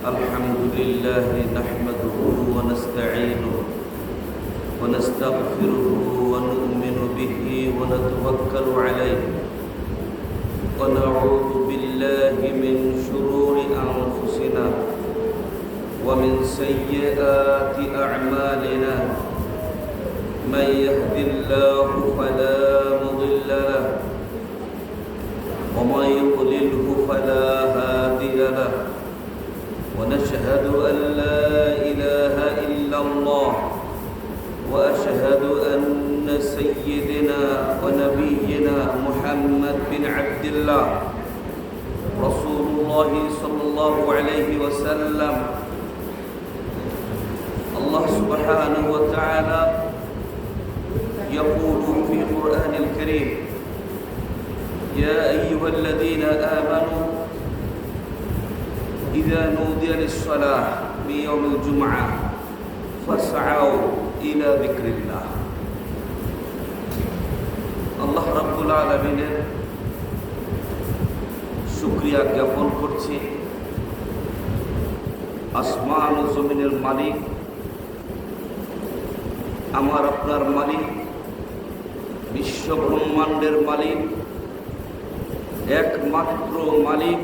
الحمد لله نحمده ونستعينه ونستغفره ونؤمن به ونتوكل عليه ونعوذ بالله من شرور أنفسنا ومن سيئات أعمالنا من يهد الله فلا مضل له ومن يضلله فلا هادي له ونشهد أن لا إله إلا الله وأشهد أن سيدنا ونبينا محمد بن عبد الله رسول الله صلى الله عليه وسلم. الله سبحانه وتعالى يقول في القرآن الكريم: يا أيها الذين آمنوا إذا نودي للصلاة من يوم الجمعة فاسعوا إلى ذكر الله. আল্লাহ রাব্বুল আলামিনের শুকরিয়া জ্ঞাপন করছি। আসমান ও জমিনের মালিক, আমার আপনার মালিক, বিশ্ব ব্রহ্মাণ্ডের মালিক, একমাত্র মালিক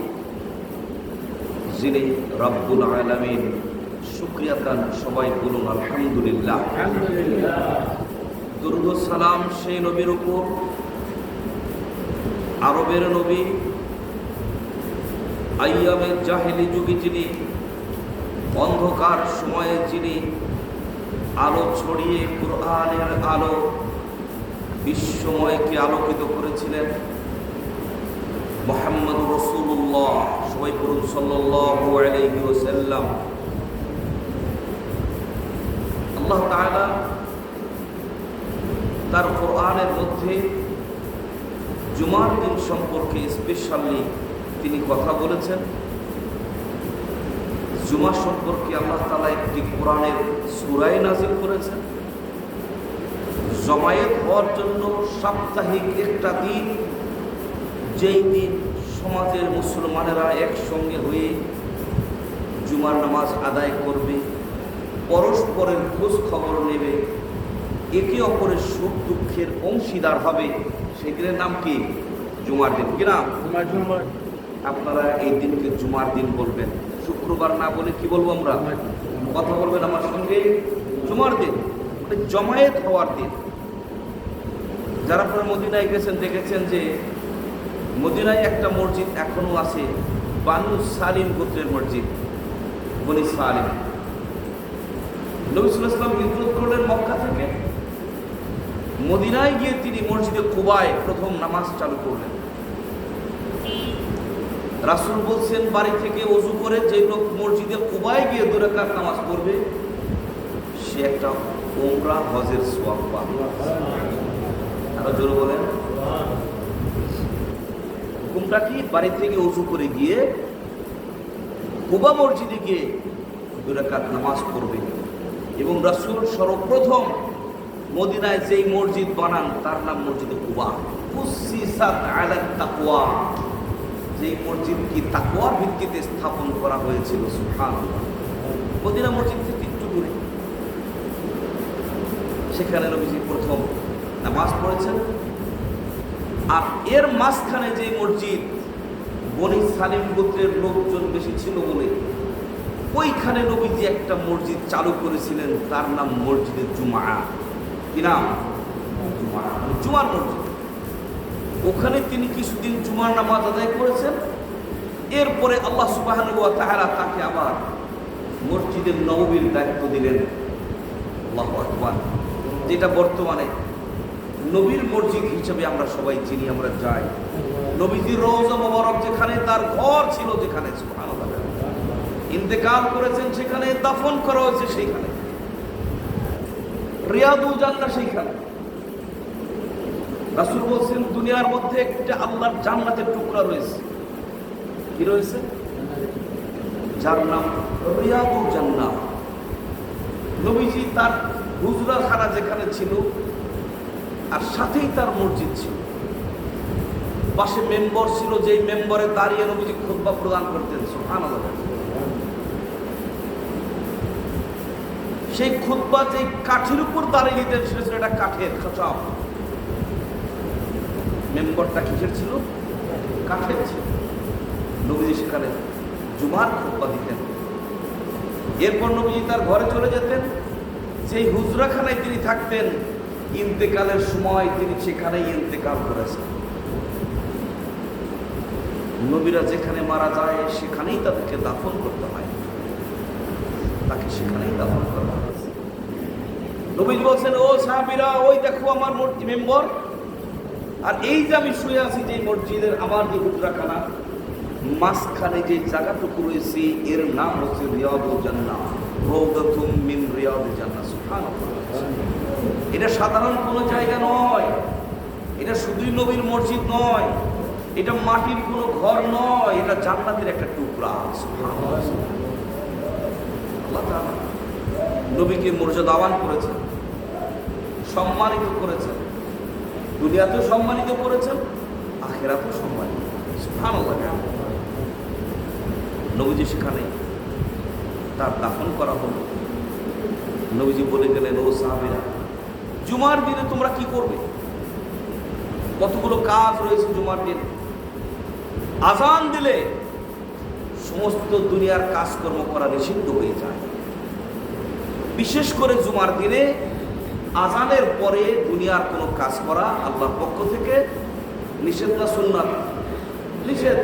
যিনি রব্বুল আলামিন। শুকরিয়া তান সবাই বলুন আলহামদুলিল্লাহ। দরুদ ও সালাম সেই নবীর উপর, আরবের নবী, আইয়ামের জাহেলি যুগে যিনি, অন্ধকার সময়ে যিনি আলো ছড়িয়ে কুরআনের আলো বিশ্বময়কে আলোকিত করেছিলেন, মুহাম্মদ রাসূলুল্লাহ, সবাই বলুন সাল্লাল্লাহু আলাইহি ওয়াসাল্লাম। আল্লাহ তাআলা তার কোরআনের মধ্যে জুমার দিন সম্পর্কে স্পেশালি তিনি কথা বলেছেন। জুমা সম্পর্কে আল্লাহ তাআলা একটি কোরআনের সূরা নাযিল করেছেন। জমায়েত হওয়ার জন্য সাপ্তাহিক একটা দিন, যেই দিন সমাজের মুসলমানেরা একসঙ্গে হয়ে জুমার নামাজ আদায় করবে, পরস্পরের খোঁজ খবর নেবে, একে অপরের সুখ দুঃখের অংশীদার হবে, সেই দিনের নাম কি? জুমার দিন। কি নাম? আপনারা এই দিনকে জুমার দিন বলবেন, শুক্রবার না বলে কি বলবো আমরা? কথা বলবেন আমার সঙ্গে, জুমার দিন, মানে জমায়েত হওয়ার দিন। যারা আপনারা মদিনায় গেছেন দেখেছেন যে মদিনায় একটা মসজিদ এখনো আছে, বানু সালিম গোত্রের মসজিদ, বনি সালিম। নবী সাল্লাল্লাহু আলাইহি ওয়াসাল্লাম হিজরত করলেন মক্কা থেকে, মদিনায় গিয়ে তিনি মসজিদে কুবায় প্রথম নামাজ চালু করলেন। রাসূল বলছেন, বাড়ি থেকে ওযু করে যে লোক মসজিদে কুবায় গিয়ে 2 রাকাত নামাজ পড়বে, সে একটা উমরা হজের সওয়াব পাবে। আরো জোরে বলেন। হুকুমটা কি? বাড়ি থেকে ওযু করে গিয়ে কুবা মসজিদে গিয়ে 2 রাকাত নামাজ পড়বে। এবং রাসূল সর্বপ্রথম মদিনায় যেই মসজিদ বানান তার নাম মসজিদে কুবা। উসসিসাত আলাত তাকওয়া, যেই মসজিদ কি তাকওয়ার ভিত্তিতে স্থাপন করা হয়েছিল। সুবহানাল্লাহ। মদিনা মসজিদ থেকে একটু দূরে, সেখানে নবীজি প্রথম নামাজ পড়েছেন। আর এর মাঝখানে যে মসজিদ, বনি সালিম গোত্রের লোকজন বেশি ছিল বলে ওইখানে নবীজি একটা মসজিদ চালু করেছিলেন, তার নাম মসজিদে জুমা। কি নাম? জুমা, জুমার মসজিদ। ওখানে তিনি কিছুদিন জুমার নামাজ আদায় করেছেন। এরপরে আল্লাহ সুবহানাহু ওয়া তাআলা তাকে আবার মসজিদে নববীর দায়িত্ব দিলেন। আল্লাহু আকবার। যেটা বর্তমানে নবীর মসজিদ হিসেবে আমরা সবাই চিনি, আমরা যাই। নবীজির রওজা মোবারক যেখানে, তার ঘর ছিল যেখানে, সুবহানাল্লাহ, ইন্তেকাল করেছেন সেখানে, দাফন করা হয়েছে সেইখানে, রিয়াদুল জান্নাহ সেইখানে। রাসূল বলছেন, দুনিয়ার মধ্যে একটা আল্লাহর জান্নাতের টুকরা রয়েছে। কি রয়েছে? যার নাম রিয়াদুল জান্নাহ। নবীজি তার হুজরাখানা যেখানে ছিল, আর সাথেই তার মসজিদ ছিল। পাশে মেম্বর ছিল, যেই মেম্বরে দাঁড়িয়ে নবীজি খুতবা প্রদান করতেন। সুবহানাল্লাহ। সেই খুতবা যে কাঠের উপর দাঁড়িয়ে দিতেন সেটা ছিল একটা কাঠের খাঁচাপ। মেম্বরটা কিসের ছিল? কাঠের ছিল। নবীজি সেখানে জুমার খুতবা দিতেন। এরপর নবীজি তার ঘরে চলে যেতেন। সেই হুজরাখানায় তিনি থাকতেন। ইন্তেকালের সময় তিনি সেখানেই ইন্তেকাল করেছেন। নবীরা যেখানে মারা যায় সেখানেই তাদেরকে দাফন করতে হয়, তাকে সেখানেই দাফন করা হয়। নবীজি বলছেন, ও সাহাবীরা, ওই দেখো আমার মেম্বর, আর এই যে আমি শুয়ে আছি যে মসজিদের আমার যে হুজরাখানা, মাঝখানে যে জায়গাটুকু রয়েছে এর নাম হচ্ছে রিয়াদুল জান্নাহ, রাউদাতুম মিন রিয়াদিল জান্নাহ। সুবহানাল্লাহ। এটা সাধারণ কোনো জায়গা নয়, এটা শুধুই নবীর মসজিদ নয়, এটা মাটির কোনো ঘর নয়, এটা জান্নাতের একটা টুকরা। সুবহানাল্লাহ। আল্লাহ তাআলা নবীকে মর্যাদাবান করেছেন, সম্মানিত করেছেন, দুনিয়াতেও সম্মানিত করেছেন, আখিরাতেও সম্মানিত। সুবহানাল্লাহ। নবীজি সেখানে তার দাফন করা হলো। নবীজি বলে গেলেন, ও সাহাবীরা, জুমার দিনে তোমরা কি করবে? কতগুলো কাজ রয়েছে জুমার দিনে। আজান দিলে সমস্ত দুনিয়ার কাজকর্ম করা নিষিদ্ধ হয়ে যায়। বিশেষ করে জুমার দিনে আজানের পরে দুনিয়ার কোনো কাজ করা আল্লাহর পক্ষ থেকে নিষেধ না সুন্নাত? নিষেধ।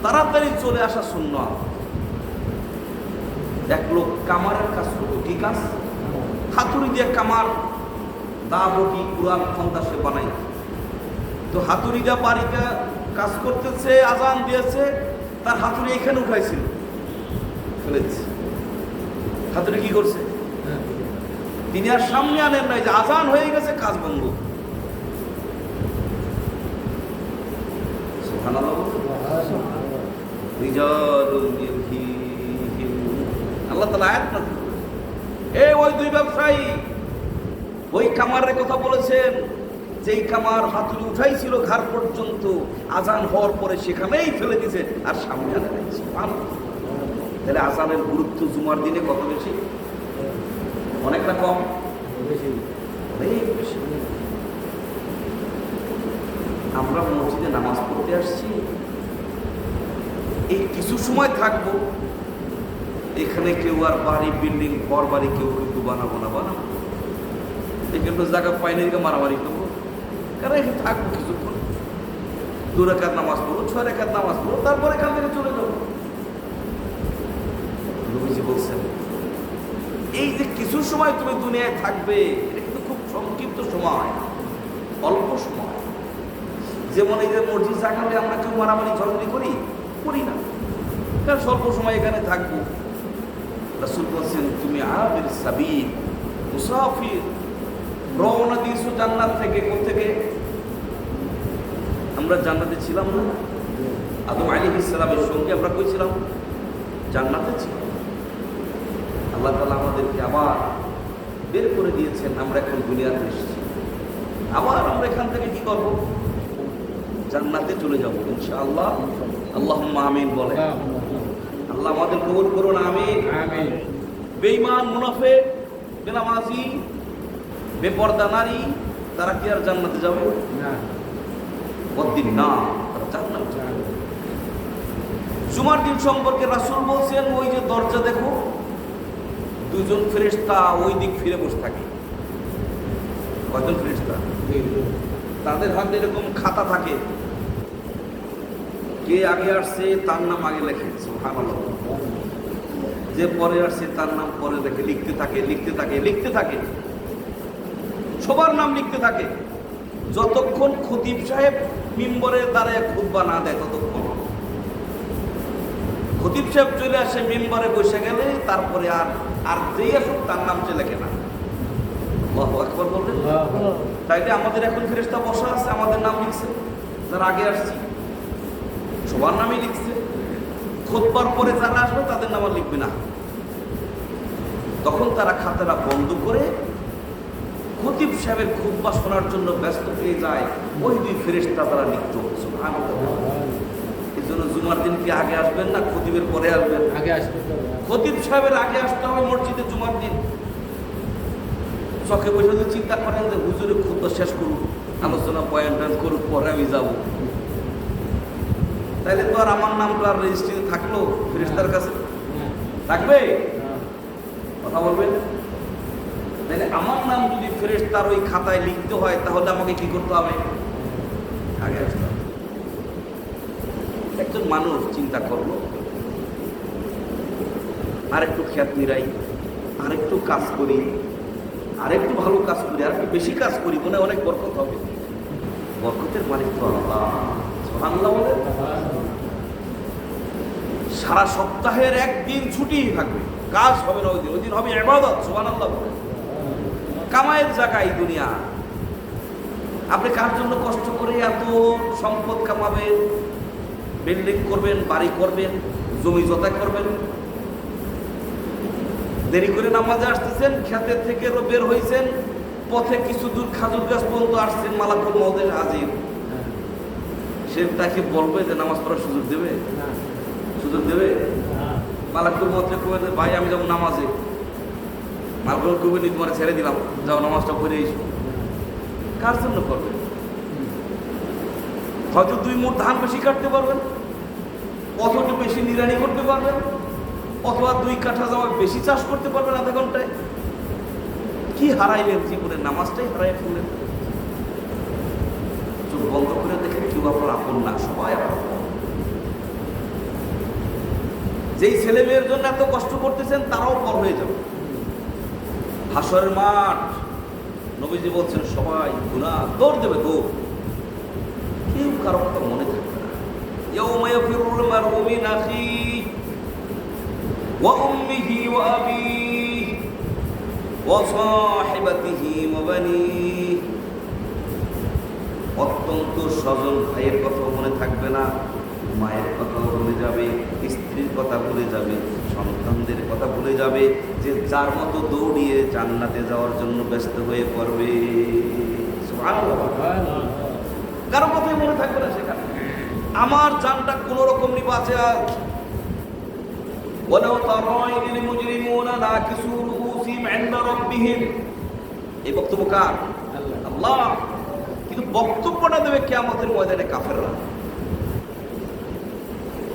তাড়াতাড়ি চলে আসা সুন্নাত। এক লোক কামারের কাজ করতো। কি কাজ? হাতুড়ি দিয়ে কামার, দা বটি, কুড়াল, খন্দা সে বানাই। তো হাতুড়ি দিয়ে বাড়িতে কাজ করতেছে, আজান দিয়েছে, তার হাতুড়ি এখানে উঠাইছিল, ফেলেছে। হাতুড়ি কি করছে? তিনি আর সামনে আনেন নাই, যে আজান হয়ে গেছে, কাজ বন্ধ। আল্লাহ তাআলা আয়াত নাযিল করেছেন, ওই দুই ব্যবসায়ী ওই কামারের কথা বলেছেন, যেই কামার হাতুড়ি উঠাইছিল ঘাড় পর্যন্ত, আজান হওয়ার পরে সেখানেই ফেলে দিয়েছে, আর সামনে আনে নাই। তাহলে আজানের গুরুত্ব জুমার দিনে কত বেশি? অনেকটা কম? অনেক বেশি। আমরা মসজিদে নামাজ পড়তে আসছি, এই কিছু সময় থাকবো, এখানে কেউ আর বাড়ি, বিল্ডিং, ঘর বাড়ি কেউ কিন্তু বানাবো না, এখানে জায়গা পাইনি, মারামারি করবো, কারণ এখানে থাকবো কিছুক্ষণ, 2 রাকাত নামাজ পড়বো, 6 রাকাত নামাজ পড়বো, তারপর এখান থেকে চলে যাবো। নবীজি বলছেন, এই যে কিছু সময় তুমি দুনিয়ায় থাকবে, এটা কিন্তু খুব সংক্ষিপ্ত সময়, অল্প সময়। যেমন এই যে মসজিদ জায়গাতে আমরা কেউ মারামারি ঝগড়ি করি না, কারণ স্বল্প সময় এখানে থাকবো। রাসূল বলছেন, তুমি আবির সাবিল, মুসাফির, রওনা দিয়েছো জান্নাত থেকে। কোথেকে? আমরা জান্নাতে ছিলাম না? আদম আলাইহিস সালামের সঙ্গে আমরা কই ছিলাম? জান্নাতে ছিলাম। আল্লাহ তাআলা আমাদেরকে আবার বের করে দিয়েছেন, আমরা এখন দুনিয়াতে এসেছি, আবার আমরা এখান থেকে কি করবো? জান্নাতে চলে যাবো ইনশাআল্লাহ। আল্লাহুম্মা আমিন বলে। আল্লাহ আমাদের কবুল করুন, আমিন। বেঈমান, মুনাফিক, বেনামাজি, বেপরদা নারী, তারা কি আর জান্নাতে যাবে? না, বদ্দিন না, তারা জান্নাতে যাবে। জুমার দিন সম্পর্কে রাসূল বলছেন, ওই যে দরজা দেখো, 2 জন ফেরেশতা ওই দিক ফিরে বসে থাকে। কয়জন ফেরেশতা? তাদের হাতে এরকম খাতা থাকে, কে আগে আসছে তার নাম আগে লেখে, সুবহানাল্লাহ। যে পরে আসছে তার নাম পরে লেখে, লিখতে থাকে, সবার নাম লিখতে থাকে, যতক্ষণ খতিব সাহেব মিম্বরে দাঁড়ায় খুতবা না দেয় ততক্ষণ। খতিব সাহেব চলে আসে, মিম্বরে বসে গেলে তারপরে আর যেই আসুক তার নাম সে লেখে না। আল্লাহু আকবার বললেন। তাইলে আমাদের এখন ফেরেশতা বসা আছে, আমাদের নাম লিখছে, যারা আগে আসছে সবার নামই লিখছে। খুতবার পরে যারা আসবে তাদের নাম আর লিখবে না। তখন তারা খাতাটা বন্ধ করে খতিব সাহেবের খুতবা শোনার জন্য ব্যস্ত হয়ে যায়। ওই 2 ফেরেশতা তারা লিখত। সুবহানাল্লাহ। এই জন্য জুমার দিন কি আগে আসবেন না খতিবের পরে আসবেন? আগে আসবে তো। খতিব সাহেবের আগে আসতে হবে মসজিদে জুমার দিন। চোখে বসে যদি চিন্তা করেন যে হুজুরে খুতবা শেষ করুক, আলোচনা পয়েন্ট করুক, পরে আমি যাব, তাইলে তো আর আমার নামটা আর রেজিস্ট্রি থাকলো ফেরেশতার কাছে? থাকবে? কথা বলবেন? তাহলে আমার নাম যদি ফেরেশতার ওই খাতায় লিখতে হয় তাহলে আমাকে কি করতে হবে? আগে আসতে হবে। একজন মানুষ চিন্তা করলো আরেকটু খেত নিরাই, আরেকটু কাজ করি, আরেকটু ভালো কাজ করি, আরেকটু বেশি কাজ করি, মনে অনেক বরকত হবে। বরকতের মালিক তো আল্লাহ। সুবহানাল্লাহ বলেন। সারা সপ্তাহের একদিন ছুটি থাকবে, কাজ হবে না, ওই দিন হবে ইবাদত। সুবহানাল্লাহ বলেন। কামাইয়ের জায়গা এই দুনিয়া। আপনি কার জন্য কষ্ট করে এত সম্পদ কামাবেন, বিল্ডিং করবেন, বাড়ি করবেন, জমি জতা করবেন? দেরি করে নামাজে আসতেছেন, ক্ষেতের থেকে বের হয়েছেন, পথে কিছু দূর খাজুর গাছ পর্যন্ত আসছেন, মালাকুল মওদের হাজির। সে তাকে বলবে যে নামাজ পড়ার সুযোগ দেবে? সুযোগ দেবে? মালাকুল মওদকে কবে ভাই আমি যাবো নামাজে, মালাকুল কবে নি তোমার ছেড়ে দিলাম, যাও নামাজটা পড়ে এসো। কার জন্য করবে? হয়তো 2 মুঠ ধান বেশি কাটতে পারবেন, অথবা বেশি নিড়ানি করতে পারবেন, অথবা 2 কাঠা জমি বেশি চাষ করতে পারবেন আধা ঘন্টায়। কি হারাইলেন জীবনের? নামাজটাই হারাই ফেললেন। চোখ বন্ধ করে দেখেন কেউ আপনার আপন না, সবাই আপন। যেই ছেলে মেয়ের জন্য এত কষ্ট করতেছেন তারাও পর হয়ে যাবে। হাসরের মাঠ, নবীজি বলছেন সবাই গুনাহ দৌড় দেবে, দৌড়। কেউ কারো কথা মনে থাকবে না। ইয়াউমা ইয়াফিরুল মারউ মিন আখিহি ওয়া উম্মিহি ওয়া আবিহি ওয়া সাহিবাতিহি ওয়া বানিহি। অত্যন্ত স্বজন ভাইয়ের কথা মনে থাকবে না, মায়ের কথাও ভুলে যাবে, স্ত্রীর কথা ভুলে যাবে, সন্তানদের কথা ভুলে যাবে, যে যার মতো দৌড়িয়ে জান্নাতে যাওয়ার জন্য ব্যস্ত হয়ে পড়বে। সুবহানাল্লাহ। কারো কথাই মনে থাকবে না সেখানে। আমার জানটা কোন রকম নিবাচে আছে। ওয়ালাউ তারা ইল মুজরিমুনা নাকিসু রুউসিহিম ইনদা রাব্বিহিম। এই বক্তব্য কার? আল্লাহ। কিন্তু বক্তব্যটা দেবে কিয়ামতের ময়দানে কাফেররা।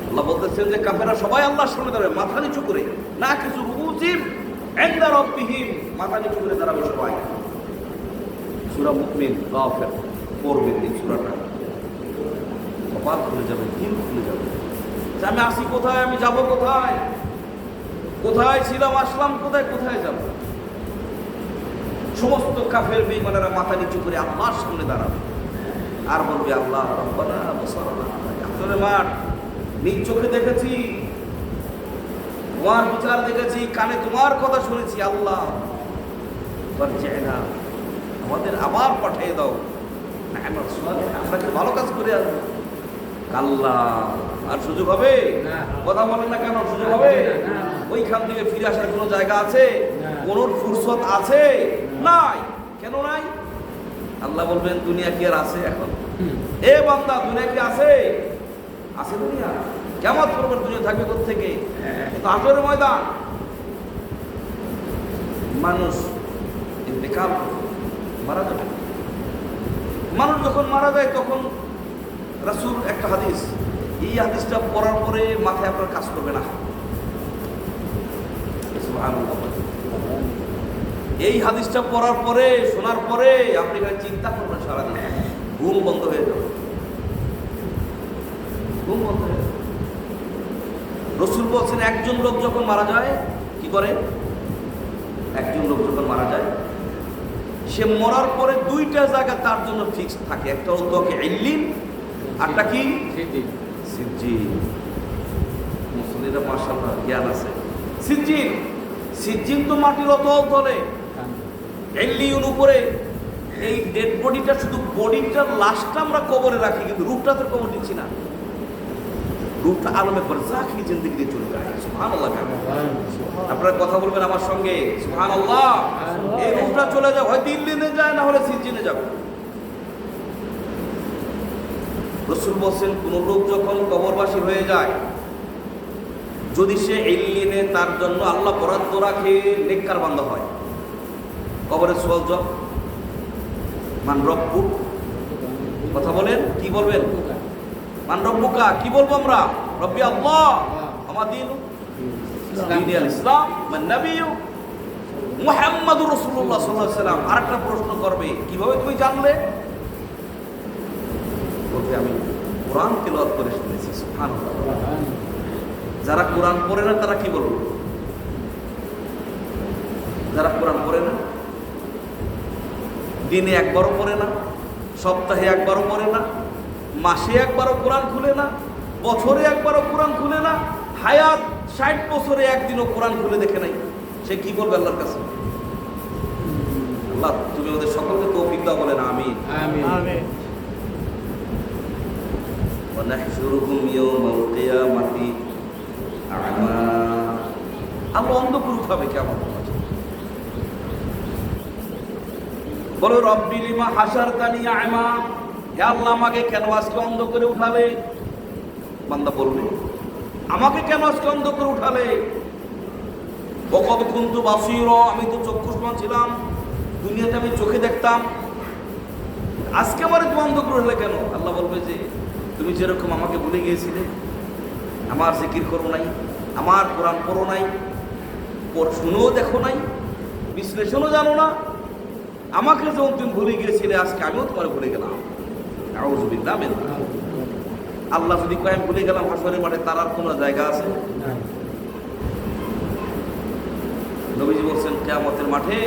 আল্লাহ বলতেছেন যে কাফেররা সবাই আল্লাহর সামনে দাঁড়াবে মাথা নিচু করে, নাকিসু রুউসিহিম ইনদা রাব্বিহিম, মাথা নিচু করে দাঁড়াবে সবাই। সূরা মুমিন কাফের পড়বেন এই সূরাটা, কপাল খুলে যাবে, দিল খুলে যাবে যে আমি আসি কোথায়, আমি যাব কোথায়, কোথায় ছিলাম আসলাম কোথায়, কোথায় যাব। সমস্ত কাফের বেঈমানেরা মাথা নিচু করে আল্লাহর সামনে দাঁড়াবে আর বলবে আল্লাহ রব্বানা বসারনা। আসলে মাঠ নিজ চোখে দেখেছি, তোমার বিচার দেখেছি, কানে তোমার কথা শুনেছি, আল্লাহ না আমাদের আবার পাঠিয়ে দাও, আমরা ভালো কাজ করে আসবো। কাল্লা, আর সুযোগ হবে? কথা বলেন না কেন? সুযোগ হবে? ওইখান থেকে ফিরে আসার কোনো জায়গা আছে? কোন ফুরসত আছে? নাই। কেন নাই? আল্লাহ বলবেন দুনিয়া কি আর আছে এখন? এ বান্দা দুনিয়া কি আছে? আছে দুনিয়া? কিয়ামত পর্যন্ত দুনিয়া থাকবে কোত্থেকে? কিন্তু হাসরের ময়দান। মানুষ ইন্তেকাল মারা যাবে। মানুষ যখন মারা যায় তখন রাসূল একটা হাদিস, এই হাদিসটা পড়ার পরে মাথায় আপনার কাজ করবে না। এই হাদিসটা পড়ার পরে, শোনার পরে আপনি এখানে চিন্তা করবেন সারাদিন, ঘুম বন্ধ হয়ে যাবে, ঘুম বন্ধ হয়ে যাবে। রাসূল বলছেন একজন লোক যখন মারা যায় কি করে? একজন লোক যখন মারা যায় সে মরার পরে 2টা জায়গা তার জন্য ফিক্স থাকে, একটা হলো তোকে ইল্লিন, আরটা কি? সিজ্জিন। মুসলিমরা মাশাআল্লাহ জ্ঞান আছে। সিজ্জিন, সিজ্জিন তো মাটির অতল তলে, ইল্লিন উপরে। এই ডেড বডিটা, শুধু বডিটার লাশটা আমরা কবরে রাখি, কিন্তু রূপটা তো কবর দিচ্ছি না। রূপটা আলমে বারজাখি জিন্দেগি দিয়ে চলে যায়। সুবহানাল্লাহ। আপনারা কথা বলবেন আমার সঙ্গে, সুবহানাল্লাহ। এই রূপটা চলে যায়, হয় ইল্লিনে যায়, না হলে সিজ্জিনে যাবে। রাসূল বলছেন কোন লোক যখন কবরবাসী হয়ে যায়, যদি সে ইল্লিনে তার জন্য আল্লাহ বরাদ্দ রাখে, নেককার বান্দা হয়। কবরে সওয়াল জবাব, মান রব্বুক, কথা বলেন, কি বলবেন? মান রব্বুকা, কি বলবো আমরা? রব্বি আল্লাহ, আমার দিন ইসলাম, মান নবিয়্যু মুহাম্মাদুর রাসূলুল্লাহ সাল্লাল্লাহু আলাইহি ওয়াসাল্লাম। আরেকটা প্রশ্ন করবে, কিভাবে তুমি জানলে? বলবে আমি কোরআন তেলাওয়াত করে শুনেছি। সুবহানাল্লাহ। যারা কোরআন পড়ে না তারা কি বলবে? যারা কোরআন পড়ে না, দিনে একবারও পড়ে না, সপ্তাহে একবারও পড়ে না, মাসে একবারও কোরআন খুলে না, বছরে একবারও কোরআন খুলে না, হায়াত 60 বছরে একদিনও কোরআন খুলে দেখে নাই, সে কি বলবে আল্লাহর কাছে? আল্লাহ তুমি ওদের সকলকে তৌফিক দাও, বলেন আমিন। আমিন। ওয়া নাহশুরুহুম ইয়াওমাল কিয়ামাতি আ'মা, আল্লাহ অন্ধকার উঠাবে কিয়ামত। বলো রব্বি লিমা হাসারতানি আ'মা, হে আল্লাহ আমাকে কেন আজকে অন্ধ করে উঠালে? বান্দা বলবে আমাকে কেন আজকে অন্ধ করে উঠালে? ওয়াকাদ কুনতু বাসীরা, আমি তো চক্ষুষ্মান ছিলাম, দুনিয়াতে আমি চোখে দেখতাম, আজকে আমারে তুমি অন্ধ করে উঠালে কেন? আল্লাহ বলবে যে তুমি যেরকম আমাকে ভুলে গিয়েছিলে, আমার জিকির করো নাই, আমার কোরআন পড়ো নাই, শুনেও দেখো নাই, বিশ্লেষণও জানো না, আমাকে যখন তুমি ভুলে গিয়েছিলে আজকে আমিও তোমার ভুলে গেলাম। আউযু বিল্লাহ মিন যালিক। আল্লাহ যদি কয় আমি ভুলে গেলাম হাসরের মাঠে, তার আর কোনো জায়গা আছে? নবীজি বলছেন কিয়ামতের মাঠে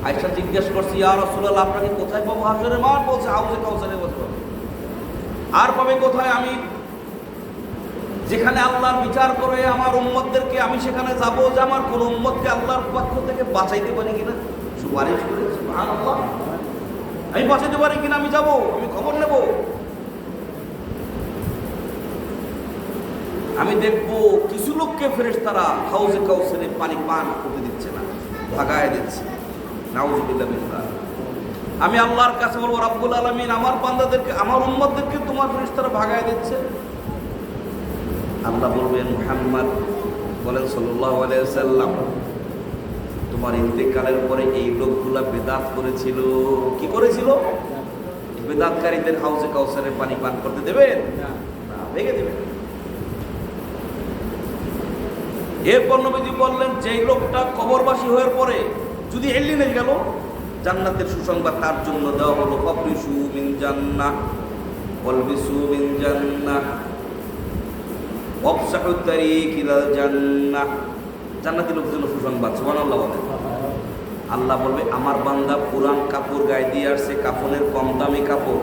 আয়েশা জিজ্ঞেস করছে, ইয়া রাসূলুল্লাহ আপনাকে কোথায় পাবো হাসরের মাঠ? বলছে হাউজে কাউসারে বসবো। আর পাবে কোথায়? আমি যেখানে আল্লাহর বিচার করে আমার উম্মতদেরকে, আমি সেখানে যাবো যে আমার কোন উম্মতকে আল্লাহর পক্ষ থেকে বাঁচাইতে পারি কিনা, সুপারিশ করে। সুবহানাল্লাহ, আমি বাঁচাইতে পারি কিনা, আমি যাব, আমি খবর নেব। আমি দেখবো কিছু লোককে ফেরেশতারা হাউজে কাউসারে পানি পান করতে দিচ্ছে না, ভাগায় দিচ্ছে। নাউযুবিল্লাহ মিন যালিক। আমি আল্লাহর কাছে বলবো, রব্বুল আলামিন আমার বান্দাদেরকে, আমার উম্মতদেরকে তোমার ফেরেশতারা ভাগায় দিচ্ছে। আল্লাহ বলবেন, মুহাম্মদ বলেন সাল্লাল্লাহু আলাইহি ওয়াসাল্লাম, তোমার ইন্তেকালের পরে এই লোকগুলা বেদাত করেছিল। কি করেছিল? বেদাতকারীদের হাউজে কাউসারের পানি পান করতে দেবেন না, ভেঙে দেবেন। এরপর নবীজি বললেন, যেই লোকটা কবরবাসী হওয়ার পরে যদি এলিনে গেল, জান্নাতের সুসংবাদ তার জন্য দেওয়া হলো, ফাবরিসু মিন জান্নাহ ওয়ালবিসু মিন জান্নাহ ওয়াফসাহু তারিক ইলাল জান্নাহ। জান্নাতের লোকদের জন্য সুসংবাদ। সুবহানাল্লাহ বলেন। আল্লাহ বলবে আমার বান্দা পুরান কাপড় গায়ে দিয়ে আসছে, কাফনের কম দামি কাপড়,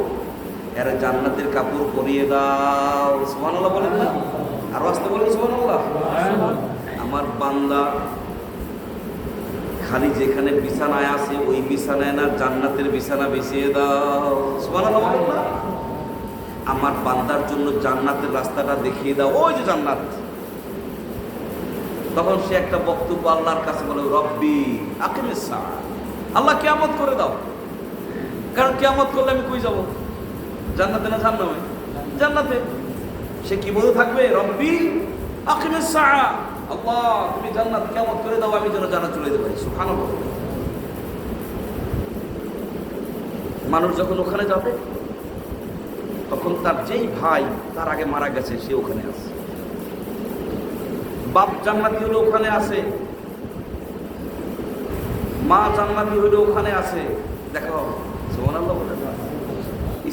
এর জান্নাতের কাপড় পরিয়ে দাও। সুবহানাল্লাহ বলেন না? আর আসতে বলেন সুবহানাল্লাহ। আমার বান্দা খালি যেখানে বিছানায় আছে ওই বিছানায় না, জান্নাতের বিছানা বিছিয়ে দাও। সুবহানাল্লাহ বলেন না? আমার বান্দার জন্য জান্নাতের রাস্তাটা দেখিয়ে দাও, ওই যে জান্নাত। তখন সে একটা বক্তব্য আল্লাহর কাছে বলে, রব্বি আকিমিস সাআ, আল্লাহ কিয়ামত করে দাও। কারণ কিয়ামত করলে আমি কই যাব? জান্নাতে না জাহান্নামে? জান্নাতে। সে কি বলে থাকবে? রব্বি আকিমিস সাআ, আল্লাহ তুমি জান্নাত কিয়ামত করে দাও, আমি যেন জান্নাত চলে যেতে পারি। সুবহানাল্লাহ। মানুষ যখন ওখানে যাবে তখন তার যেই ভাই তার আগে মারা গেছে সে ওখানে আছে, বাপ জান্নাতি হলে ওখানে আছে, মা জান্নাতি হলে ওখানে আছে। দেখো সুবহানাল্লাহ,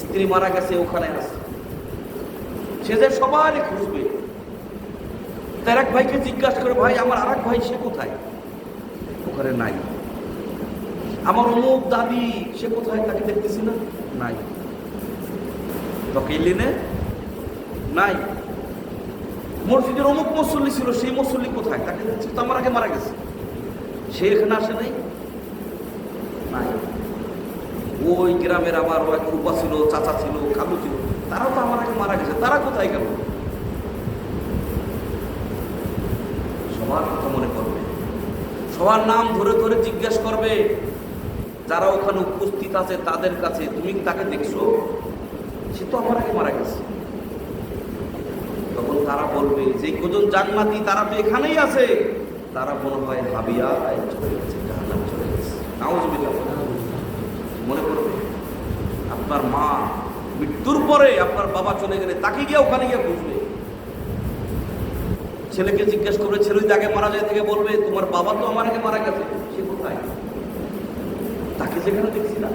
স্ত্রী মারা গেছে ওখানে আছে। সে যে সবাই খুঁজবে, তার এক ভাইকে জিজ্ঞাসা করে, ভাই আমার আর এক ভাই সে কোথায়? ওখানে নাই। আমার অমুক দাদি সে কোথায়? তাকে দেখতেছি না, নাই। তকিলিনে নাই। মসজিদের অমুক মুসল্লি ছিল, সেই মুসল্লি কোথায়? তাকে দেখছি তো আমার আগে মারা গেছে, সে এখানে আসে নাই, নাই। ওই গ্রামের আমার এক ফুপা ছিল, চাচা ছিল, খালু ছিল, তারাও তো আমার আগে মারা গেছে, তারা কোথায় গেল? সবার কথা মনে করবে, সবার নাম ধরে ধরে জিজ্ঞেস করবে, যারা ওখানে উপস্থিত আছে তাদের কাছে, তুমি তাকে দেখছো? সে সে তো আমার আগে মারা গেছে। তখন তারা বলবে যে কজন জান্নাতি তারা তো এখানেই আছে, তারা মনে হয় হাবিয়া চলে গেছে, জাহান্নাম চলে গেছে। নাউজুবিল্লাহ। মনে করবে আপনার মা মৃত্যুর পরে আপনার বাবা চলে গেলে তাকে গিয়ে ওখানে গিয়ে বুঝবে। ছেলেকে জিজ্ঞেস করবে, ছেলে যদি আগে মারা যায় থেকে বলবে তোমার বাবা তো আমার আগে মারা গেছে, সে কোথায়? তাকে যেখানে দেখছি না।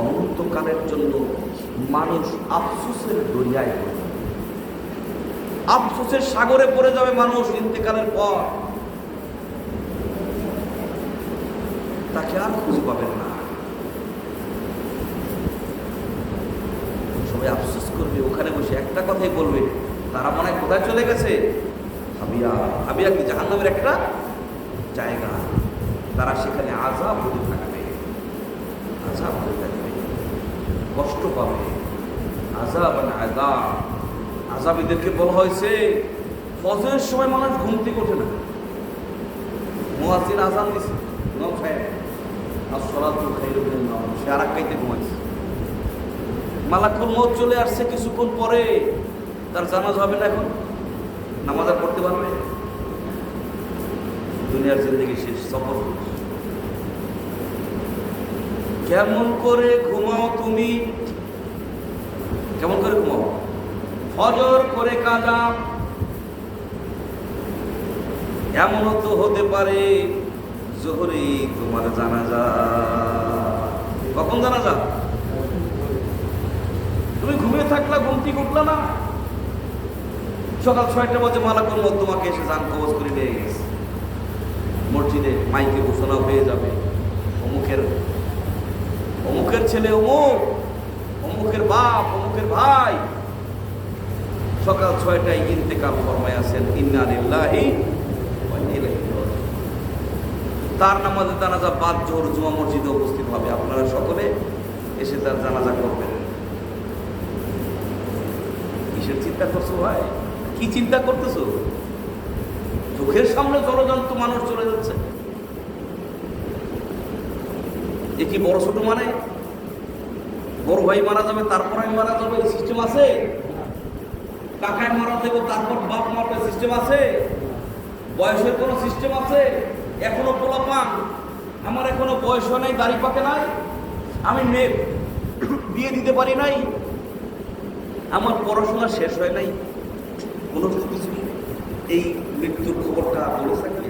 অনন্তকালের জন্য মানুষ আফসোসের দরিয়ায় পড়ে যাবে, আফসোসের সাগরে পড়ে যাবে মানুষ ইন্তেকালের পর। তাকে আর খুঁজে পাবেন না। সবাই আফসোস করবে, ওখানে বসে একটা কথাই বলবে, তারা মনে হয় কোথায় চলে গেছে? হাবিয়া। হাবিয়া কি জাহান্নামের একটা জায়গা। তারা সেখানে আযাব হতে থাকবে, আযাব হতে থাকবে, কষ্ট পাবে। আযাব আর আযাব। আযাবীদেরকে বলা হয়েছে ফজরের সময় মানুষ ঘুম থেকে ওঠে না, মুয়াজ্জিন আযান দিছে, ইমাম সাহেব আসসালাতু খায়রুম মিনান নাওম, সে আর রাকাইতে ঘুমাইছে। মালাকুল মউত চলে আসছে কিছুক্ষণ পরে, তার জানাজা হবে না, এখন নামাজ আর পড়তে পারবে? দুনিয়ার জিন্দেগি শেষ, সফর। কেমন করে ঘুমাও তুমি? কেমন করে ঘুমাও? ফজর করে কাজা। এমনও তো হতে পারে জোহরে তোমার জানাজা। কখন জানাজা? তুমি ঘুমিয়ে থাকলা, ঘুম থেকে উঠলা না, সকাল 6টা বাজে মালাকুল মউত তোমাকে এসে জান কবজ করে নিয়ে গেছে। মসজিদে মাইকে ঘোষণা হয়ে যাবে, অমুকের ছেলে অমুক, অমুকের বাপ, অমুকের ভাই সকাল 6টায় ইন্তেকাল ফরমায় আছেন, ইন্না লিল্লাহি ওয়া ইন্না ইলাইহি রাজিউন। তার নামাজে জানাজা বাদ জোহর জুমা মসজিদে উপস্থিত হবে, আপনারা সকলে এসে তার জানাজা করবেন। কিসের চিন্তা করছো ভাই? কি চিন্তা করতেছো? চোখের সামনে জলজন্ত মানুষ চলে যাচ্ছে, এ কি বড় ছোট মানে? বড় ভাই মারা যাবে তারপর আমি মারা যাবো, এই সিস্টেম আছে? কাকায় মারা দেবো তারপর বাপ মারবে, সিস্টেম আছে? বয়সের কোনো সিস্টেম আছে? এখনো পোলাপান, আমার এখনো বয়স হয় নাই, দাড়ি পাকে নাই, আমি মেয়ে বিয়ে দিতে পারি নাই, আমার পড়াশোনা শেষ হয় নাই, কোনো কিছু এই মৃত্যুর খবরটা বলে থাকলে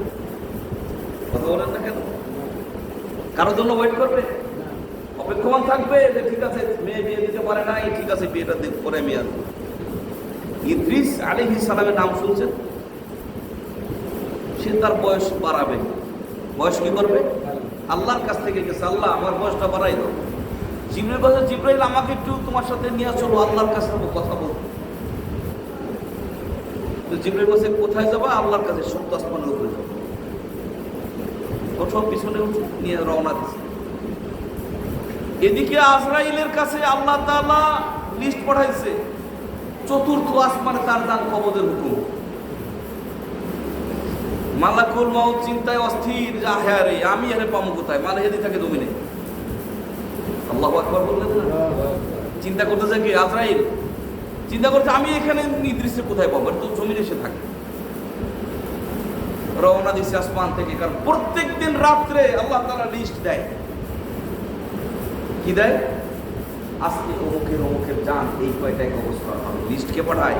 কথা বলেন না কেন? কারোর জন্য ওয়েট করবে? অপেক্ষমান থাকবে যে ঠিক আছে মেয়ে বিয়ে দিতে পারে নাই, ঠিক আছে বিয়েটা পরে আমি আসবো। ইদ্রিস আলাইহিস সালামের নাম শুনছেন? সে তার বয়স বাড়াবে। বয়স কি করবে? আল্লাহর কাছ থেকে গেছে, আল্লাহ আমার বয়সটা বাড়াই দাও। জিবরাইল বলছে, জিবরাইল আমাকে একটু তোমার সাথে নিয়ে চলো, আল্লাহর কাছে কথা বলবো। তো জিবরাইল বলছে, কোথায় যাবা? আল্লাহর কাছে, ৭ আসমানের উপরে যাবো। ওঠো, পিছনে উঠো, নিয়ে রওনা দিছে। এদিকে আজরাইলের কাছে আল্লাহ তাআলা লিস্ট পাঠাইছে, ৪র্থ আসমানে তার দান কবজের হুকুম। মালাকুল মউত চিন্তায় অস্থির, যা হ্যাঁ রে আমি এখানে পাবো কোথায়? মানে হেদি থাকে জমিনে। আল্লাহু আকবার বললেন না? চিন্তা করতেছে কি আজরাইল? চিন্তা করছে আমি এখানে নির্দিষ্ট কোথায় পাবো, তো জমিনে এসে থাকে। রওনা দিছে আসমান থেকে, কারণ প্রত্যেক দিন রাত্রে আল্লাহ তাআলা লিস্ট দেয়। কি দেয়? আজকে অমুকের জান এই কয়টায় কবজ করা হবে। লিস্ট কে পাঠায়?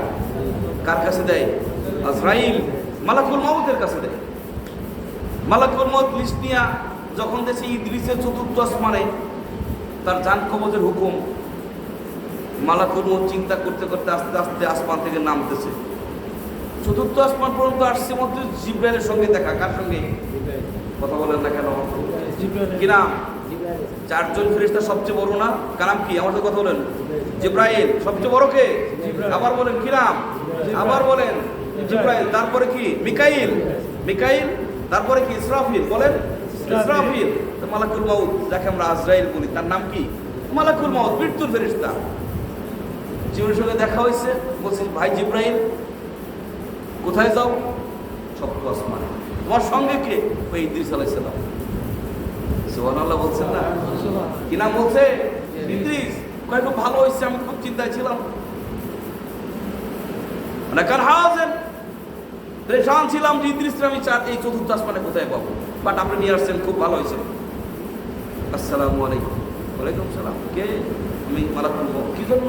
কার কাছে দেয়? আজরাইল, মালাকুল মউতের কাছে দেয়। মালাকুল মউত লিস্ট নিয়ে যখন দেশে ইদ্রিসের ৪র্থ আসমানে তার জান কবজের হুকুম, মালাকুল মউত চিন্তা করতে করতে আস্তে আস্তে আসমান থেকে নামতেছে। ৪র্থ আসমান পর্যন্ত আসছে মধ্যে জিবরাইলের সঙ্গে দেখা। কার সঙ্গে? কথা বলেন না কেন? কি নাম? 4জন ফেরেশতা সবচেয়ে বড় না? কার নাম কি? আমার সাথে কথা বলেন। জিবরাইল। সবচেয়ে বড় কে? আবার বলেন কি নাম? আবার বলেন জিবরাইল। তারপরে কি? মিকাইল। মিকাইল। তারপরে কি? ইসরাফিল। বলেন ইসরাফিল। মালাকুল মউত, যাকে আমরা আজরাইল বলি, তার নাম কি? মালাকুল মউত, মৃত্যুর ফেরেশতা। জিবরাইলের সঙ্গে দেখা হয়েছে, বলছেন ভাই জিবরাইল কোথায় যাও? ৭র্থ আসমানে। তোমার সঙ্গে কে? ওই ইদ্রিস আলাইহিস সালাম। সুবহানাল্লাহ বলছেন না? কি নাম বলছে? ইদ্রিস কয় একটু ভালো হয়েছে, আমি খুব চিন্তায় ছিলাম। মানে কার হাজেন পরেশান ছিলাম যে ইদ্রিসকে আমি এই চতুর্থ আসমানে কোথায় পাবো, বাট আপনি নিয়ে আসছেন, খুব ভালো হয়েছে। আসসালামু আলাইকুম। ওয়ালাইকুম সালাম। কে? আমি মালাকুল মউত। কি জন্য?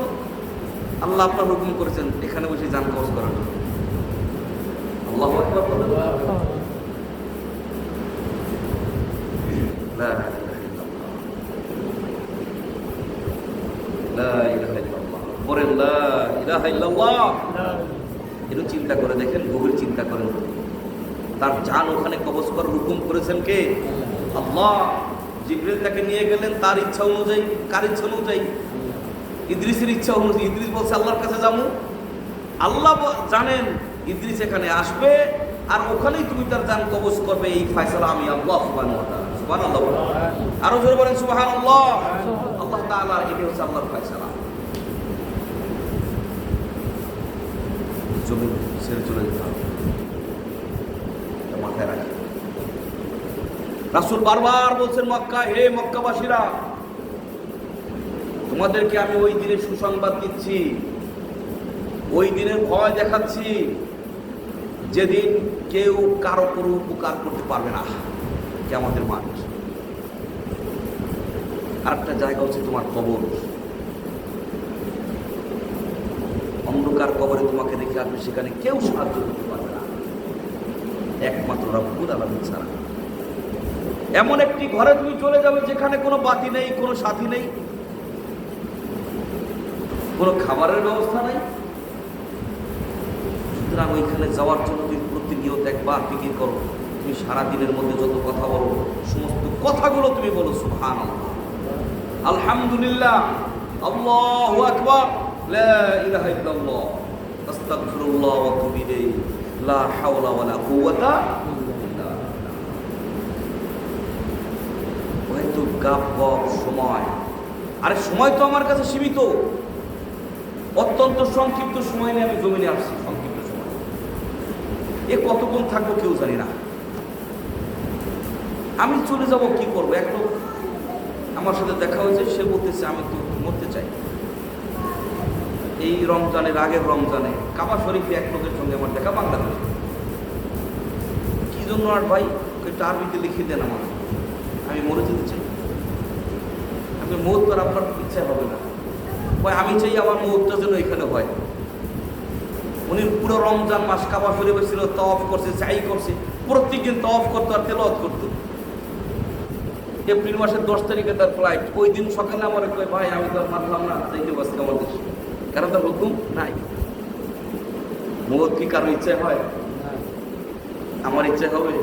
আল্লাহ আপনার হুকুম করেছেন এখানে বসে জান কবজ করার জন্য। আল্লাহু আকবার বলেন। লা ইলাহা ইল্লাল্লাহ, লা ইলাহা ইল্লাল্লাহ, বলেন লা ইলাহা ইল্লাল্লাহ। একটু চিন্তা করে দেখেন, গভীর চিন্তা করেন, তার জান ওখানে কবজ করার হুকুম করেছেন কে? আল্লাহ। জিবরিল তাকে নিয়ে গেলেন তার ইচ্ছা অনুযায়ী। কার ইচ্ছা অনুযায়ী? ইদ্রিসের ইচ্ছা অনুযায়ী। ইদ্রিস বলছে আল্লাহর কাছে যাবো। আল্লাহ জানেন ইদ্রিস এখানে আসবে আর ওখানেই তুমি তার জান কবজ করবে, এই ফয়সালা আমি আল্লাহ সুবহানাহু ওয়া তাআলা। সুবহানাল্লাহ। আরো জোরে বলেন সুবহানাল্লাহ। আল্লাহ তাআলা, এটা হচ্ছে আল্লাহর ফয়সালা। জমিন ছেড়ে চলে যেতে হবে, মাথায় রাখি। রাসূল বারবার বলছেন মক্কা, হে মক্কাবাসীরা, তোমাদেরকে আমি ওই দিনের সুসংবাদ দিচ্ছি, ওই দিনের ভয় দেখাচ্ছি, যেদিন কেউ কারো কোনো উপকার করতে পারবে না, কিয়ামতের মাঠ। আরেকটা জায়গা হচ্ছে তোমার কবর। অন্ধকার কবরে তোমাকে রেখে আসবে, সেখানে কেউ সাহায্য করতে পারবে না, একমাত্র রব্বুল আলামিন ছাড়া। এমন একটি ঘরে তুমি চলে যাবে যেখানে কোনো বাতি নেই, কোনো সাথী নেই, কোনো খাবারের ব্যবস্থা নেই। সুতরাং ওইখানে যাওয়ার জন্য তুমি প্রতিনিয়ত একবার ফিকির করো। তুমি সারাদিনের মধ্যে যত কথা বলো, সমস্ত কথাগুলো তুমি বলো সুবহানাল্লাহ, আলহামদুলিল্লাহ, আল্লাহু আকবার, লা ইলাহা ইল্লাল্লাহ, আস্তাগফিরুল্লাহ ওয়া আতুবু ইলাইহি, লা হাওলা ওয়া লা কুওয়াতা ইল্লা বিল্লাহ। হয়তো গাব সময়, আরে সময় তো আমার কাছে সীমিত, অত্যন্ত সংক্ষিপ্ত সময় নিয়ে আমি জমিনে আসছি। সংক্ষিপ্ত সময়, এ কতক্ষণ থাকবো কেউ জানি না। আমি চলে যাব, কি করবো? এক লোক আমার সাথে দেখা হয়েছে, সে বলতেছে আমি তো মরতে চাই। এই রমজানের আগের রমজানে কাবা শরীফে এক লোকের সঙ্গে আমার দেখা, বাংলাদেশে। কি জন্য? আর ভাই একটা আরবিতে লিখে দেন আমার, আমি মরে যেতে চাই। আমি মৌত করার আপনার ইচ্ছা হবে না, আমি চাই আমার মৌতটা যেন এখানে হয়। উনি পুরো রমজান মাস কাবা শরীফে ছিল, তওয়াফ করছে, সাই করছে, প্রত্যেকদিন তওয়াফ করতো আর তেলাওয়াত করতো। এপ্রিল মাসের 10 তারিখে তার ফ্লাইট। ওই দিন সকালে আমার কয়, ভাই আমি তো আর মানলাম না, যাইতে বসতে আমার দেশে, কারণ তার হুকুম নাই। মৌত কি কারো ইচ্ছা হয়? আমার ইচ্ছা হবে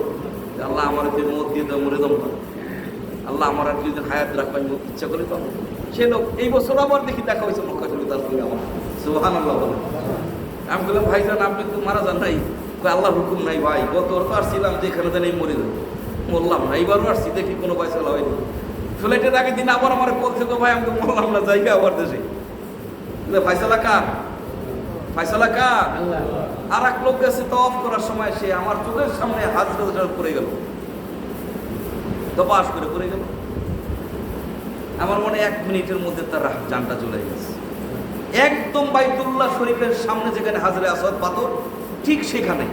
আল্লাহ আমার মৌত দিয়ে দাও, মরে দাম না, আল্লাহ আমার আর যদি হায়াত রাখবেন, ইচ্ছা করে পাবো। সে লোক এই বছর আবার দেখি দেখা হয়েছে মক্কা শরীফে তার সঙ্গে আমার। সুবহানাল্লাহ বলে। আমি বললাম ভাইজান আপনি তো মারা যান নাই? আল্লাহ হুকুম নাই ভাই, গত তো আসছিলাম যেখানে জানি মরে যাবো, মরলাম না, এইবারও আসছি, দেখি কোনো পয়সা হয়নি। ফ্লাইটের আগের দিন আবার আমার বলছে তো ভাই আমি তো মরলাম না, জায়গা আবার দেশে। ফায়সালা কার? ফায়সালা কার? আর এক লোক গেছে তওয়াফ করার সময়, সে আমার চোখের সামনে হাজরাত পড়ে গেল, দপাস করে পড়ে গেল। আমার মনে 1 মিনিটের মধ্যে তার জানটা চলে গেছে। একদম বাইতুল্লাহ শরীফের সামনে যেখানে হাজরে আসওয়াদ পাথর, ঠিক সেখানে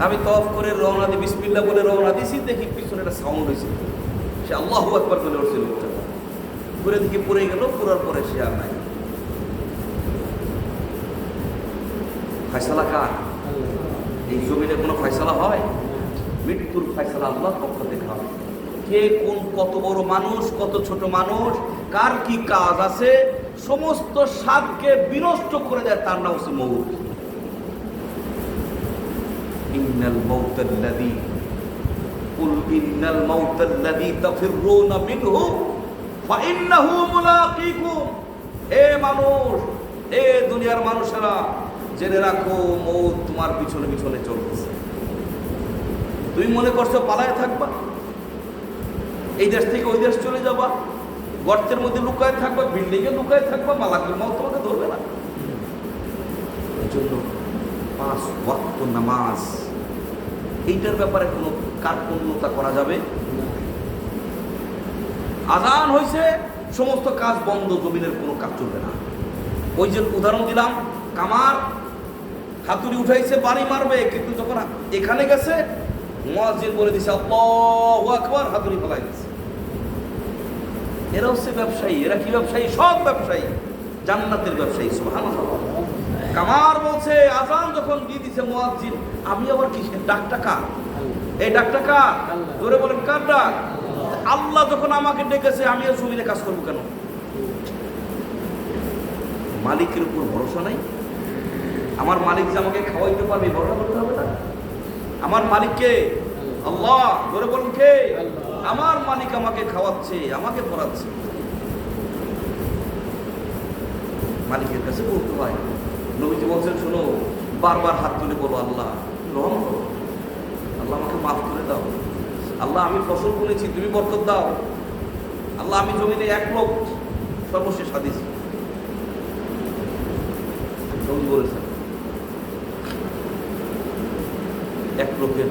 আমি তওয়াফ করে রওনা দিই, বিসমিল্লাহ বলে রওনা দিয়েছি, দেখি পিছনে একটা সাউন্ড হয়েছে, সে আল্লাহু আকবার বলে উঠছে লোকটা, ঘুরে দেখি পড়ে গেল। পুরার পরে সে আর নাই। ফয়সালা কার? এই জমিনে কোনো ফয়সালা হয়? মৃত্যুর ফয়সালা আল্লাহর পক্ষ থেকে হবে। কে কোন, কত বড় মানুষ, কত ছোট মানুষ, কার কি কাজ আছে, সমস্ত স্বাদকে বিনষ্ট করে দেয়, তার নাম হচ্ছে মউত। ইন্নাল মাউতাল্লাযী কুল ইন্নাল মাউতাল্লাযী তাফিররুনা মিনহু ফাইন্নাহু মুলাকীকুম। হে মানুষ, হে দুনিয়ার মানুষেরা, জেনে রাখো মউত তোমার পিছনে পিছনে চলতেছে। তুমি মনে করছো পালায় থাকবা, এই দেশ থেকে ওই দেশ চলে যাবা, গর্তের মধ্যে লুকায় থাকবা, বিল্ডিংয়ে লুকায় থাকবা, মালাকুল মউত তোমাকে ধরবে না। এই জন্য 5 ওয়াক্ত নামাজ, এইটার ব্যাপারে কোনো কার্পণ্যতা করা যাবে? আজান হয়েছে, সমস্ত কাজ বন্ধ, জমিনের কোনো কাজ চলবে না। ওই যে উদাহরণ দিলাম, কামার হাতুড়ি উঠাইছে, বাড়ি মারবে, কিন্তু যখন এখানে গেছে মুয়াজ্জিন বলে দিছে আল্লাহু আকবার, হাতুড়ি ফেলাই গেছে। এরা হচ্ছে ব্যবসায়ী। এরা কি ব্যবসায়ী? সৎ ব্যবসায়ী, জান্নাতের ব্যবসায়ী। সুবহানাল্লাহ। কামার বলছে, আজান যখন দিয়ে দিছে মুয়াজ্জিন, আমি আবার কিসের ডাকটা কার? এই ডাকটা কার? জোরে বলেন, কার ডাক? আল্লাহ যখন আমাকে ডেকেছে, আমি আর জমিনে কাজ করবো কেন? মালিকের উপর ভরসা নাই? আমার মালিক যে আমাকে খাওয়াইতে পারবে, ভরসা করতে হবে না? আমার মালিককে আল্লাহ। জোরে বলেন, কে? আমার মালিক আমাকে খাওয়াচ্ছে, আমাকে পড়াচ্ছে। মালিকের কাছে বলতে হয়। নবীজি বলছেন, শোনো, বারবার হাত তুলে বলো, আল্লাহ রহম করো, আল্লাহ আমাকে মাফ করে দাও, আল্লাহ আমি ফসল বুনেছি, তুমি বরকত দাও, আল্লাহ আমি জমিনে 1 লোক সর্বশেষ হাদিস বলেছেন, 1 লোকের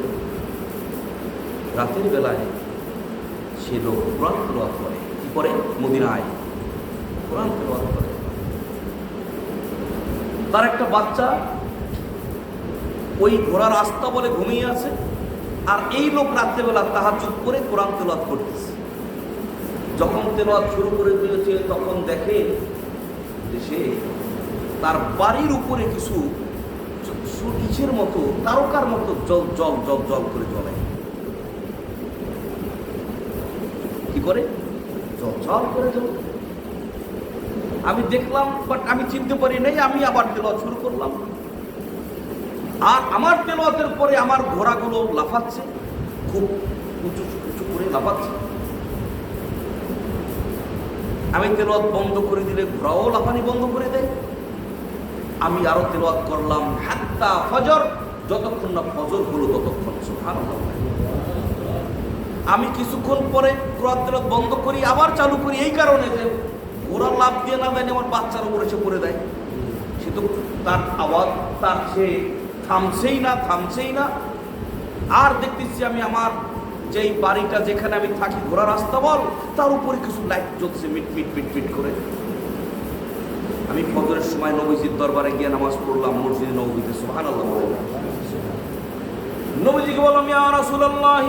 রাতের বেলায় সে লোক কোরআন তেলাওয়াত করে। কি করে? মদিনায় কোরআন তেলাওয়াত করে। তার একটা বাচ্চা ওই ঘোড়ার রাস্তা বলে ঘুমিয়ে আছে, আর এই লোক রাত্রেবেলা তাহাজ্জুদ করে কোরআন তেলাওয়াত করতেছে। যখন তেলাওয়াত শুরু করে দিয়েছে, তখন দেখে যে সে তার বাড়ির উপরে কিছু ইসের মতো, তারকার মতো জল জল জল জল করে জ্বলে। কি করে? জল জল করে জ্বলে। আমি দেখলাম, বাট আমি চিনতে পারি নাই। আমি আবার তেলাওয়াত শুরু করলাম, আর আমার তেলাওয়াতের পরে আমার ঘোড়াগুলো লাফাচ্ছে, খুব উঁচু উঁচু করে লাফাচ্ছে। আমি তেলাওয়াত বন্ধ করে দিলে ঘোড়াও লাফানি বন্ধ করে দেয়। আমি আরো তেলাওয়াত করলাম হাত্তা ফজর, যতক্ষণ না ফজর হলো ততক্ষণ। সুবহানাল্লাহ। আমি কিছুক্ষণ পরে কোরআন তেলাওয়াত বন্ধ করি, আবার চালু করি, এই কারণে যে ঘোড়া লাফ দিয়ে না দেয়, আমার বাচ্চার উপরে এসে পড়ে দেয়। সে তো তার আওয়াজ, তার সে থামছেই না। আর দেখতেছি আমি আমার যেই বাড়িটা, যেখানে আমি থাকি, ঘোড়া রাস্তা বল, তার উপরে কিছু লাইট জ্বলছে মিট মিট মিট মিট করে। আমি ফজরের সময় নবীজির দরবারে গিয়ে নামাজ পড়লাম মসজিদে নববীতে। সুবহানাল্লাহ। নবীজিকে বললাম, ইয়া রাসূলুল্লাহ,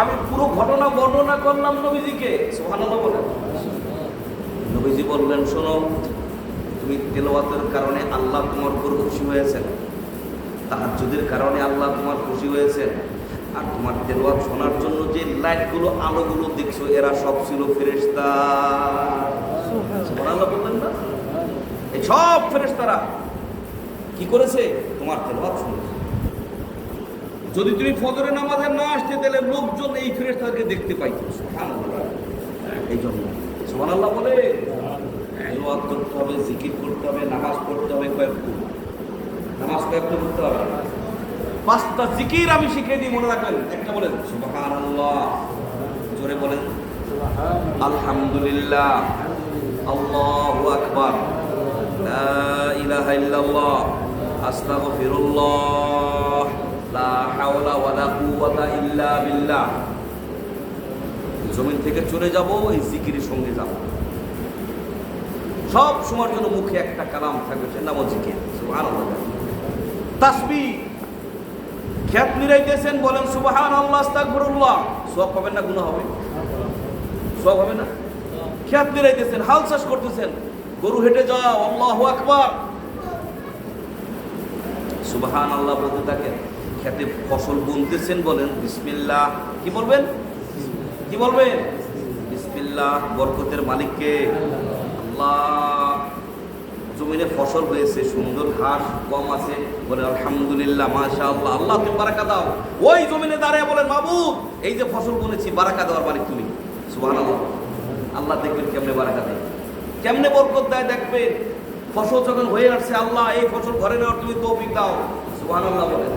আমি পুরো ঘটনা বর্ণনা করলাম নবীজিকে। সুবহানাল্লাহ বলেন। নবীজি বললেন, শোনো, তুমি তেলাওয়াতের কারণে আল্লাহ তোমার উপর খুশি হয়েছেন, তাহাজ্জুদের কারণে আল্লাহ তোমার খুশি হয়েছেন, আর তোমার তেলাওয়াত শোনার জন্য যে লাইটগুলো, আলোগুলো দেখছো, এরা সব ছিল ফেরেশতা। সুবহানাল্লাহ বললেন না? এই সব ফেরেশতারা কি করেছে? তোমার তেলাওয়াত শুনেছে। যদি তুমি ফজরের নামাজে না আসতে, তাহলে লোকজন এই ফেরেশতাকে দেখতে পাইত। সুবহানাল্লাহ। এই জন্য সুবহানাল্লাহ বলে তেলাওয়াত করতে হবে, জিকির করতে হবে, নামাজ পড়তে হবে। নামাজ কয়েকটা পড়তে হবে? 5টা জিকির আমি শিখিয়ে দিই, মনে রাখবেন। একটা বলেন সুবহানাল্লাহ, জোরে বলেন আলহামদুলিল্লাহ, আল্লাহু আকবার, লা ইলাহা ইল্লাল্লাহ, আস্তাগফিরুল্লাহ, লা হাওলা ওয়ালা কুওয়াতা ইল্লা বিল্লাহ। জমিন থেকে চলে যাব, এই জিকিরের সঙ্গে যাব। সব সময়ের জন্য মুখে একটা কালাম থাকবে, সে নাম জিকির। সুবহানাল্লাহ। তাসবিহ, খেত নিরাইতেছেন, বলেন সুবহানাল্লাহ, আস্তাগফিরুল্লাহ। সওয়াব পাবেন না গুনাহ হবে? সওয়াব হবে না? খেত নিরাইতেছেন, হাল চাষ করতেছেন, গরু হেঁটে যাও, আল্লাহু আকবার, সুবহানাল্লাহ বলতে থাকেন। খেতে ফসল বুনতেছেন, বলেন বিসমিল্লাহ। কি বলবেন? কি বলবেন? বিসমিল্লাহ। বরকতের মালিককে আল্লাহ। জমিনে ফসল হয়েছে, সুন্দর ঘাস কম আছে, বলে আলহামদুলিল্লাহ, মাশাআল্লাহ, আল্লাহ তুমি বারাকা দাও। ওই জমিনে দাঁড়িয়ে বলেন, মাবুদ, এই যে ফসল বুনেছি, বারাকা দেওয়ার মালিক তুমি। সুবহানাল্লাহ। আল্লাহ দেখবেন কেমনে বারাকা দেয়, কেমনে বরকত দেয় দেখবেন। ফসল যখন হয়ে আসছে, আল্লাহ এই ফসল ঘরে নেওয়ার তুমি তৌফিক দাও। সুবহানাল্লাহ বলেন।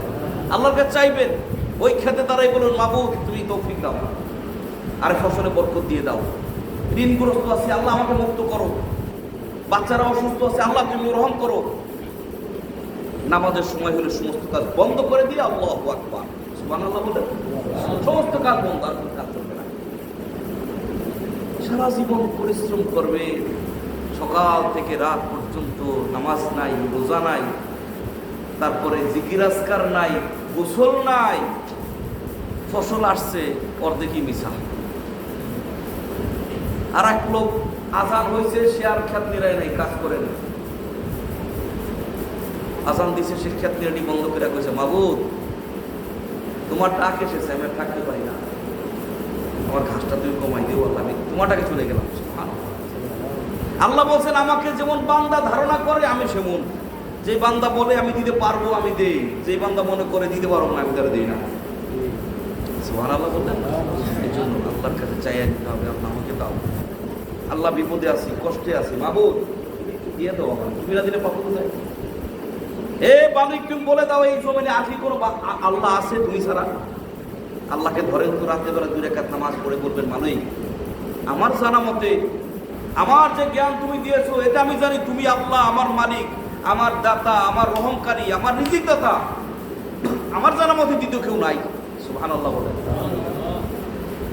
আল্লাহর কাছে চাইবেন, ওই খেতে দাঁড়াই বলুন, মাবুদ তুমি তৌফিক দাও, আর ফসলে বরকত দিয়ে দাও। ঋণগ্রস্ত আছে, আল্লাহ আমাকে মুক্ত করো। বাচ্চারা অসুস্থ আছে, আল্লাহ তুমি রহম করো। নামাজের সময় হলে সমস্ত কাজ বন্ধ করে দিয়ে আল্লাহু আকবার, সুবহানাল্লাহ বলেন। সমস্ত কাজ বন্ধ, আর কাজ করবে না। সারা জীবন পরিশ্রম করবে, সকাল থেকে রাত পর্যন্ত নামাজ নাই, রোজা নাই, তারপরে জিকির আজকার নাই, গোসল নাই, ফসল আসছে অর্ধেকই মিশা। আর এক লোক আজান হয়েছে, সে আর খ্যাত নিরায় নাই, কাজ করে না। আজান দিছে, সে খ্যাত নিরাটি বন্ধ করে কইছে, মাবুদ তোমার ডাক এসেছে, আমি আর থাকতে পারি না, আমার ঘাসটা তুমি কমাই দিও আল্লাহ, আমি তোমারটাকে চলে গেলাম। আল্লাহ বলছেন আমাকে যেমন বান্দা ধারণা করে আমি সেমন, যে বান্দা বলে আমি দিতে পারবো আমি দেই, যে বান্দা মনে করে দিতে পারবো না আমি তারা দিই না। সুবহানাল্লাহ বললেন। এই জন্য আল্লাহর কাছে চাইয়া নিতে হবে, আল্লাহ আমাকে দাও, আল্লাহ বিপদে আছি, কষ্টে আছি, মাবুদ দিয়ে দাও আমার, তুমি না দিলে পাবো কোথায়? এ মালিক তুমি বলে দাও এই জমিনে আখি কোনো আল্লাহ আছে তুমি ছাড়া? আল্লাহকে ধরেন তো, রাতে বেলা 2 রাকাত নামাজ পড়ে বলবেন, মালিক আমার জানা মতে আমার যে জ্ঞান তুমি দিয়েছো এটা আমি জানি তুমি আল্লাহ আমার মালিক, আমার দাতা, আমার রহমকারী, আমার রিজিক দাতা, আমার জানা মতে দ্বিতীয় কেউ নাই। সুবহানাল্লাহ বলেন।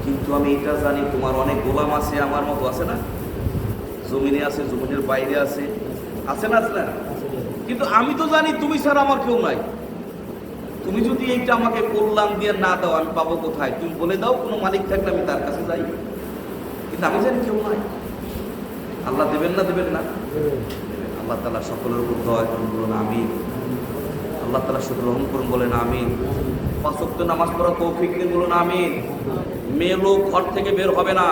কিন্তু আমি এটা জানি তোমার অনেক গোলাম আছে, আমার মতো আছে না, জমিনে আছে, জমিনের বাইরে আছে, আছে না? আছে না? কিন্তু আমি তো জানি তুমি ছাড়া আমার কেউ নাই। তুমি যদি এইটা আমাকে কল্যাণ দিয়ে না দাও আমি পাবো কোথায়? তুমি বলে দাও কোনো মালিক থাকলে আমি তার কাছে যাই, কিন্তু আমি জানি কেউ নাই। আল্লাহ দেবেন না? দেবেন না? আল্লাহ তাআলা সকলের উপর দয়া করুন, বলুন আমিন। আল্লাহ তাআলা শুধু রহম করুন, বলেন আমিন। 5 ওয়াক্ত নামাজ পড়া তৌফিক দিন, বলুন আমিন। মেয়ে লোক ঘর থেকে বের হবে না,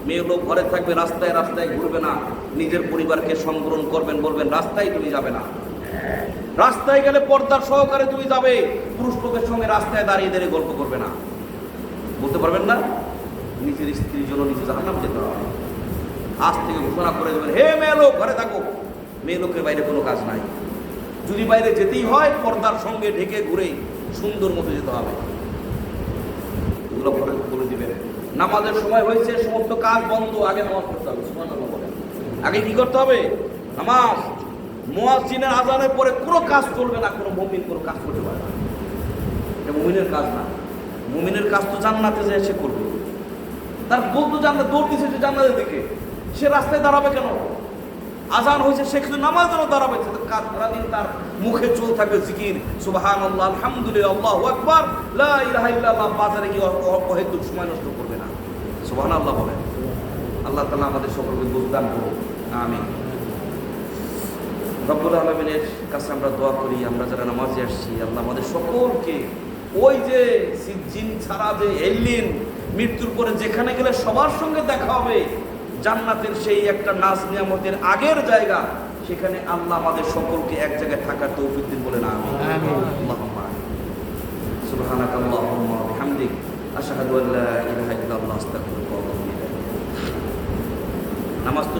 মেয়ে লোক ঘরে থাকবে, রাস্তায় রাস্তায় ঘুরবে না, নিজের পরিবারকে সংগ্রহণ করবেন, বলবেন রাস্তায় তুমি যাবে না, রাস্তায় গেলে পর্দার সহকারে তুমি যাবে, পুরুষ লোকের সঙ্গে রাস্তায় দাঁড়িয়ে দাঁড়িয়ে গল্প করবে না, বলতে পারবেন না? নিজের স্ত্রীর জন্য নিজে জাহান্নাম যেতে হবে। আজ থেকে ঘোষণা করে দেবেন, হে মেয়ে লোক ঘরে থাকো, মেয়ে লোকের বাইরে কোনো কাজ নাই, যদি বাইরে যেতেই হয় পর্দার সঙ্গে ঢেকে ঘুরে সুন্দর মতো যেতে হবে, এগুলো বলে দিবেন। নামাজের সময় হয়েছে, সমস্ত কাজ বন্ধ, আগে নামাজ পড়তে হবে। সুবহানাল্লাহ বলেন। আগে কি করতে হবে? নামাজ। মুয়াজ্জিনের আযানের পরে কোনো কাজ চলবে না, কোনো মুমিন কোনো কাজ করতে পারে না, এটা মুমিনের কাজ না। মুমিনের কাজ তো জান্নাতে যায় সে করবে, তার বলতো জান্নাত, দৌড় দিছে সে জান্নাতের দিকে, সে রাস্তায় দাঁড়াবে কেন? আজান হয়েছে সে শুধু নামাজ যেন দাঁড়াবে, কাজ সারাদিন তার মুখে চল থাকবে জিকির, সুবহানাল্লাহ, আলহামদুলিল্লাহ, আল্লাহু আকবার, লা ইলাহা ইল্লাল্লাহ। বাজারে গিয়ে অহেতুক সময় নষ্ট করবে না। সুবহানাল্লাহ বলেন। আল্লাহ তাআলা আমাদের সকলকে বুঝদান করুন, আমিন। রব্বুল আলামিনের কাছে আমরা দোয়া করি, আমরা যারা নামাজে আসছি, আল্লাহ আমাদের সকলকে ওই যে জিন ছাড়া যে এলিন মৃত্যুর পরে যেখানে গেলে সবার সঙ্গে দেখা হবে, জান্নাতের সেই একটা নাজ নিয়ামতের আগের জায়গা, সেখানে আল্লাহ আমাদের সকলকে এক জায়গায় থাকার তৌফিক দিন, বলেন আমিন। আল্লাহুম্মা আমিন। সুবহানাকাল্লাহুম্মা ওয়া বিহামদিক, আশহাদু আল্লা ইলাহা ইল্লাল্লাহ, আস্তাগফিরুকা ওয়া আতুবু ইলাইক। নামাজ তো